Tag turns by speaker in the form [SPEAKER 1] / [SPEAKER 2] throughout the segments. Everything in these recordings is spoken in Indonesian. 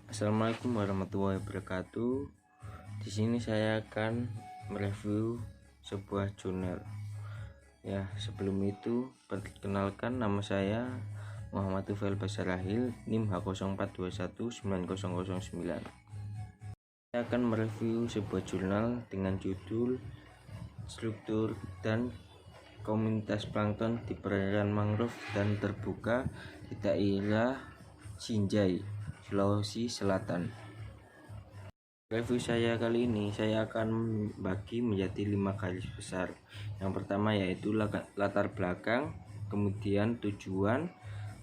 [SPEAKER 1] Assalamualaikum warahmatullahi wabarakatuh. Di sini saya akan mereview sebuah jurnal. Ya, sebelum itu perkenalkan, nama saya Muhammad Tufail Basarahil, NIM H04219009. Saya akan mereview sebuah jurnal dengan judul Struktur dan Komunitas Plankton di Perairan Mangrove dan Terbuka di daerah Sinjai, Sulawesi Selatan. Review saya kali ini saya akan bagi menjadi 5 garis besar. Yang pertama yaitu latar belakang, kemudian tujuan,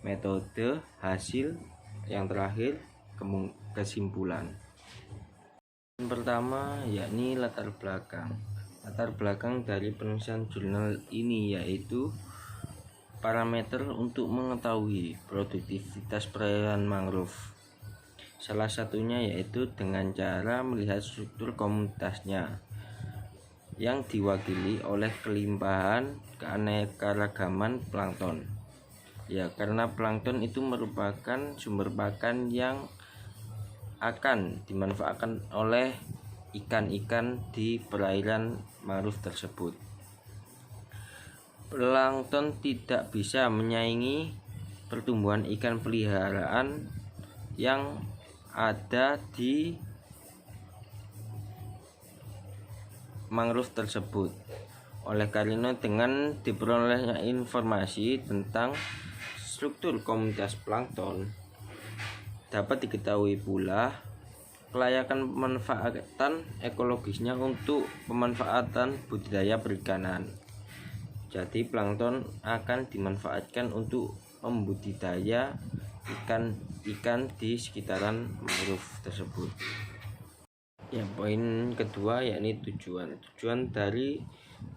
[SPEAKER 1] metode, hasil, yang terakhir kesimpulan. Yang pertama yakni latar belakang. Latar belakang dari penulisan jurnal ini yaitu parameter untuk mengetahui produktivitas perairan mangrove. Salah satunya yaitu dengan cara melihat struktur komunitasnya yang diwakili oleh kelimpahan keanekaragaman plankton. Ya, karena plankton itu merupakan sumber pakan yang akan dimanfaatkan oleh ikan-ikan di perairan mangrove tersebut. Plankton tidak bisa menyaingi pertumbuhan ikan peliharaan yang ada di mangrove tersebut. Oleh karena dengan diperolehnya informasi tentang struktur komunitas plankton, dapat diketahui pula kelayakan pemanfaatan ekologisnya untuk pemanfaatan budidaya perikanan. Jadi plankton akan dimanfaatkan untuk membudidaya ikan-ikan di sekitaran mangrove tersebut. Ya, poin kedua yakni tujuan. Tujuan dari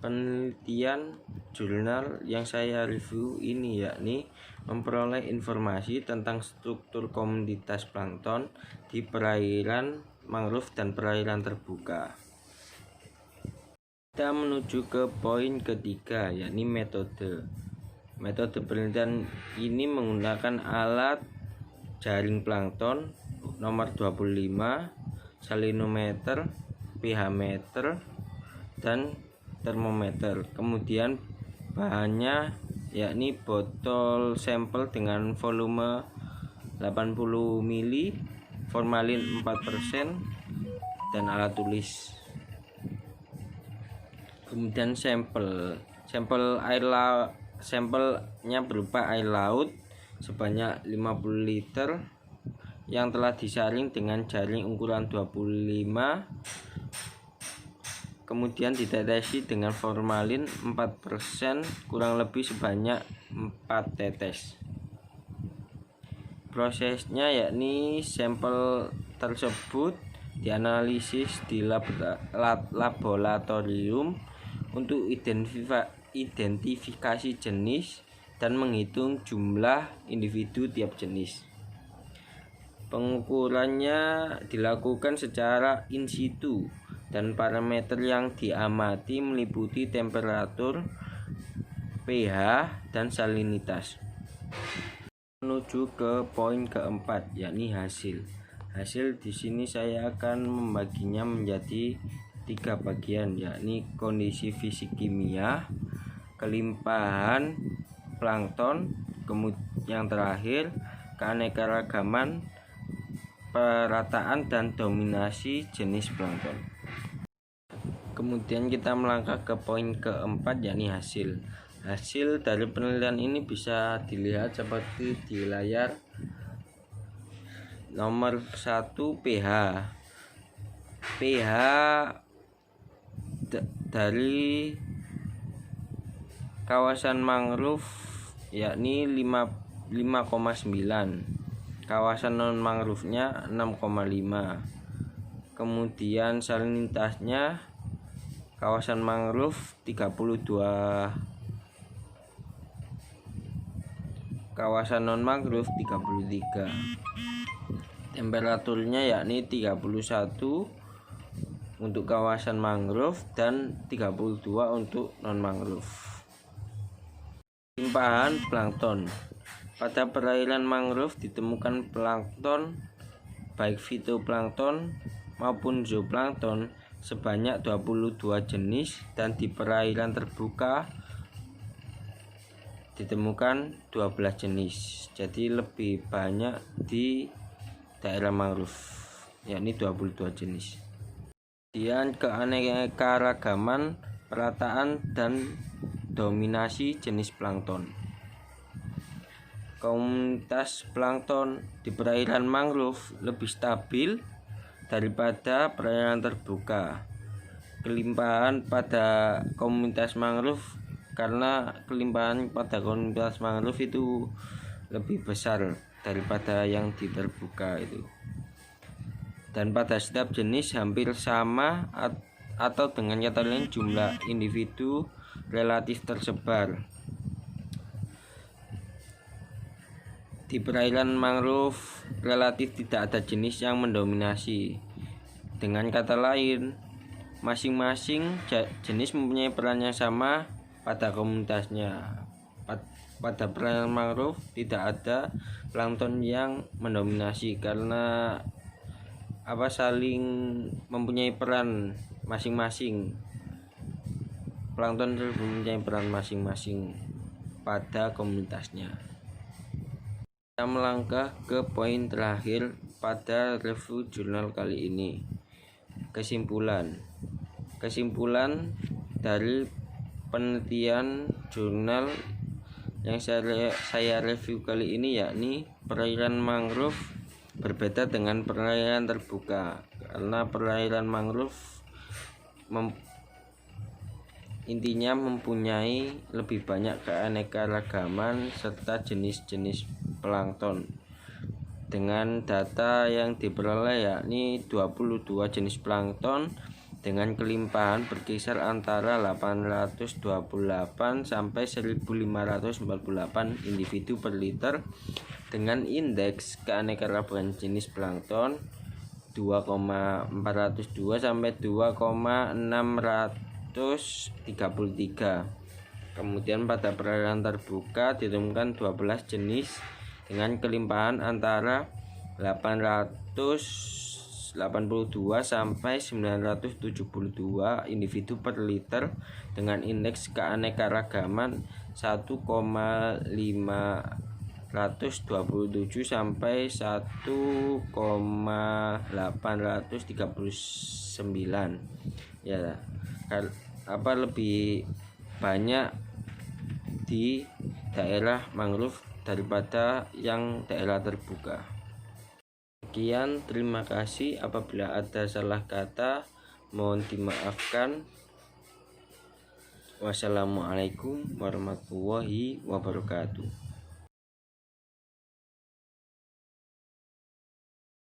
[SPEAKER 1] penelitian jurnal yang saya review ini yakni memperoleh informasi tentang struktur komunitas plankton di perairan mangrove dan perairan terbuka. Kita menuju ke poin ketiga yakni metode. Metode penelitian ini menggunakan alat jaring plankton nomor 25, salinometer, pH meter, dan termometer. Kemudian bahannya yakni botol sampel dengan volume 80 ml, formalin 4%, dan alat tulis. Kemudian sampelnya berupa air laut sebanyak 50 liter yang telah disaring dengan jaring ukuran 25, kemudian ditetesi dengan formalin 4% kurang lebih sebanyak 4 tetes. Prosesnya yakni sampel tersebut dianalisis di laboratorium untuk identifikasi jenis dan menghitung jumlah individu tiap jenis. Pengukurannya dilakukan secara in situ dan parameter yang diamati meliputi temperatur, pH, dan salinitas. Menuju ke poin keempat yakni hasil. Hasil di sini saya akan membaginya menjadi 3 bagian yakni kondisi fisik kimia, kelimpahan plankton, kemudian yang terakhir keanekaragaman, perataan dan dominasi jenis plankton. Kemudian kita melangkah ke poin keempat yakni hasil. Hasil dari penelitian ini bisa dilihat seperti di layar. Nomor 1 pH. pH dari kawasan mangrove yakni 5,9, kawasan non mangrove-nya 6,5. Kemudian salinitasnya kawasan mangrove 32, kawasan non mangrove 33. Temperaturnya yakni 31 untuk kawasan mangrove dan 32 untuk non mangrove. Limpahan plankton. Pada perairan mangrove ditemukan plankton baik fitoplankton maupun zooplankton sebanyak 22 jenis, dan di perairan terbuka ditemukan 12 jenis. Jadi lebih banyak di daerah mangrove, yakni 22 jenis. Kemudian keanekaragaman, perataan dan dominasi jenis plankton. Komunitas plankton di perairan mangrove lebih stabil daripada perairan terbuka. Kelimpahan pada komunitas mangrove, karena kelimpahan pada komunitas mangrove itu lebih besar daripada yang di terbuka itu. Dan pada setiap jenis hampir sama, atau dengan kata lain jumlah individu relatif tersebar. Di perairan mangrove relatif tidak ada jenis yang mendominasi. Dengan kata lain, masing-masing jenis mempunyai peran yang sama pada komunitasnya. Pada perairan mangrove tidak ada plankton yang mendominasi, karena saling mempunyai peran masing-masing. Plankton mempunyai peran masing-masing pada komunitasnya. Kita melangkah ke poin terakhir pada review jurnal kali ini. Kesimpulan dari penelitian jurnal yang saya review kali ini, yakni perairan mangrove berbeda dengan perairan terbuka, karena perairan mangrove intinya mempunyai lebih banyak keanekaragaman serta jenis-jenis plankton. Dengan data yang diperoleh, yakni 22 jenis plankton dengan kelimpahan berkisar antara 828 sampai 1548 individu per liter, dengan indeks keanekaragaman jenis plankton 2,402 sampai 2,633. Kemudian pada perairan terbuka ditemukan 12 jenis dengan kelimpahan antara 882 sampai 972 individu per liter, dengan indeks keanekaragaman 1,527 sampai 1,839. Ya, lebih banyak di daerah mangrove daripada yang daerah terbuka. Sekian, terima kasih. Apabila ada salah kata, mohon dimaafkan. Wassalamualaikum warahmatullahi wabarakatuh.